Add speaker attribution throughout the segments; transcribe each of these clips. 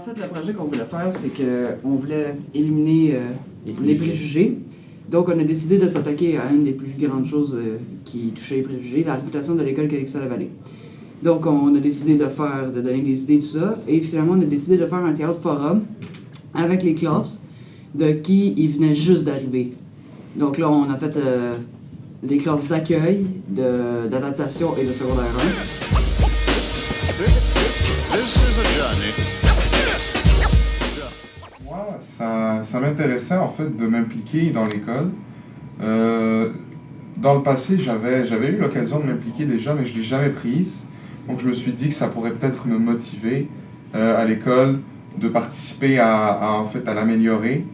Speaker 1: fait, le projet qu'on voulait faire, c'est qu'on voulait éliminer les préjugés. Donc, on a décidé de s'attaquer à une des plus grandes choses qui touchait les préjugés, la réputation de l'école Calixa-Lavallée. Donc, on a décidé de donner des idées, tout ça. Et finalement, on a décidé de faire un théâtre forum avec les classes de qui ils venaient juste d'arriver. Donc là, on a fait des classes d'accueil, d'adaptation et de secondaire 1.
Speaker 2: Moi, ça m'intéressait en fait de m'impliquer dans l'école. Dans le passé, j'avais eu l'occasion de m'impliquer déjà, mais je ne l'ai jamais prise. Donc je me suis dit que ça pourrait peut-être me motiver à l'école de participer à l'améliorer.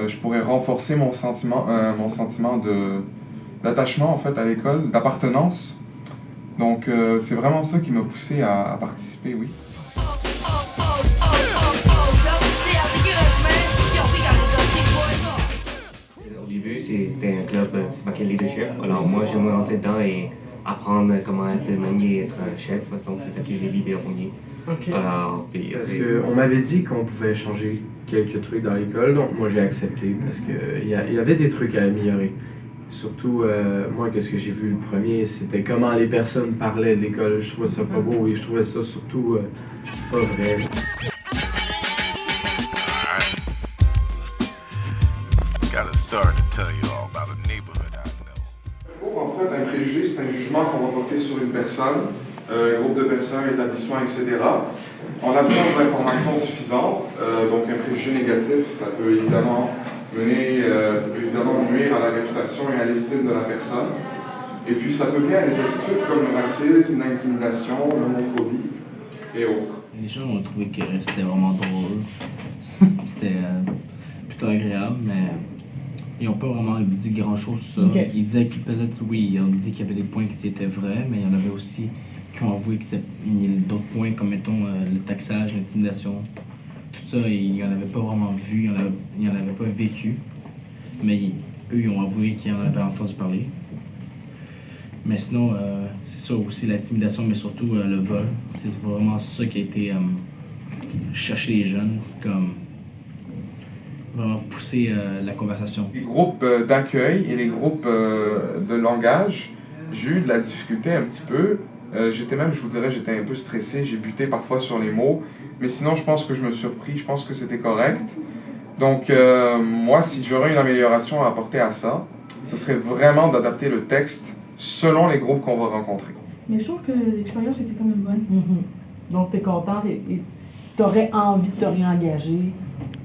Speaker 2: Je pourrais renforcer mon sentiment d'attachement en fait à l'école, d'appartenance. Donc c'est vraiment ça qui m'a poussé à participer, oui.
Speaker 3: Au début, c'était un club, c'est pas quel leadership. Alors moi, j'aimerais rentrer dedans et apprendre comment être manier et être un chef. Donc c'est ça que j'ai l'idée en premier.
Speaker 4: Ok.
Speaker 3: Alors,
Speaker 4: Parce qu'on m'avait dit qu'on pouvait changer quelques trucs dans l'école, donc moi j'ai accepté parce qu'il y avait des trucs à améliorer. Surtout, moi, qu'est-ce que j'ai vu le premier, c'était comment les personnes parlaient de l'école. Je trouvais ça pas beau et je trouvais ça surtout pas vrai.
Speaker 2: En fait, un préjugé, c'est un jugement qu'on va porter sur une personne, un groupe de personnes, établissement, etc. En l'absence d'informations suffisantes, donc un préjugé négatif, ça peut évidemment nuire à la réputation et à l'estime de la personne. Et puis ça peut nuire à des attitudes comme le racisme, l'intimidation, l'homophobie et autres.
Speaker 5: Les gens ont trouvé que c'était vraiment drôle. C'était plutôt agréable, mais ils n'ont pas vraiment dit grand-chose sur ça.
Speaker 6: Okay.
Speaker 5: Ils disaient qu'ils peut-être, oui, ils ont dit qu'il y avait des points qui étaient vrais, mais il y en avait aussi qui ont avoué qu'il y avait d'autres points, comme mettons le taxage, l'intimidation. Tout ça, ils n'en avaient pas vraiment vu, ils n'en avaient pas vécu. Mais eux, ils ont avoué qu'ils en avaient entendu parler. Mais sinon, c'est ça aussi, l'intimidation, mais surtout le vol. C'est vraiment ça qui a été chercher les jeunes, comme vraiment pousser la conversation.
Speaker 2: Les groupes d'accueil et les groupes de langage, j'ai eu de la difficulté un petit peu. J'étais un peu stressé, j'ai buté parfois sur les mots, mais sinon je pense que je me suis surpris, je pense que c'était correct. Donc moi, si j'aurais une amélioration à apporter à ça, ce serait vraiment d'adapter le texte selon les groupes qu'on va rencontrer.
Speaker 6: Mais je trouve que l'expérience était quand même bonne.
Speaker 7: Mm-hmm. Donc, tu es contente et tu aurais envie de te réengager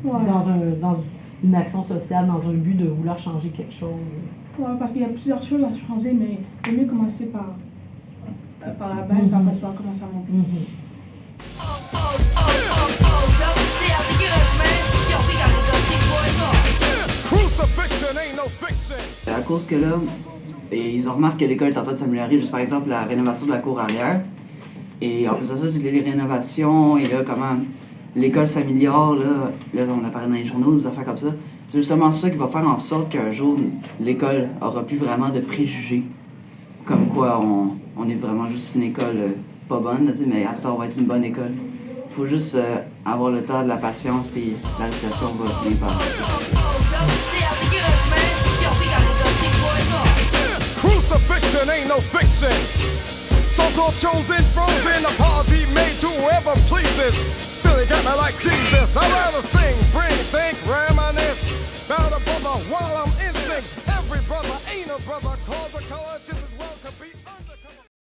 Speaker 7: dans une action sociale, dans un but de vouloir changer quelque chose.
Speaker 6: Ouais, parce qu'il y a plusieurs choses à changer, mais il vaut mieux commencer par la base, puis après ça, commencer à monter.
Speaker 1: À cause que là, ils ont remarqué que l'école est en train de s'améliorer, juste par exemple la rénovation de la cour arrière. Et en plus de ça, toutes les rénovations, et là, comment l'école s'améliore, là on apparaît dans les journaux, des affaires comme ça. C'est justement ça qui va faire en sorte qu'un jour, l'école aura plus vraiment de préjugés. Comme quoi, on est vraiment juste une école pas bonne, mais à ça, on va être une bonne école. Il faut juste avoir le temps, de la patience, puis la réputation va venir par ça.
Speaker 8: Crucifixion ain't no fiction. So-called chosen, frozen, apology made to whoever pleases. Still ain't got me like Jesus. I'd rather sing, bring, think, reminisce about a brother while I'm in sync. Every brother ain't a brother, cause a color.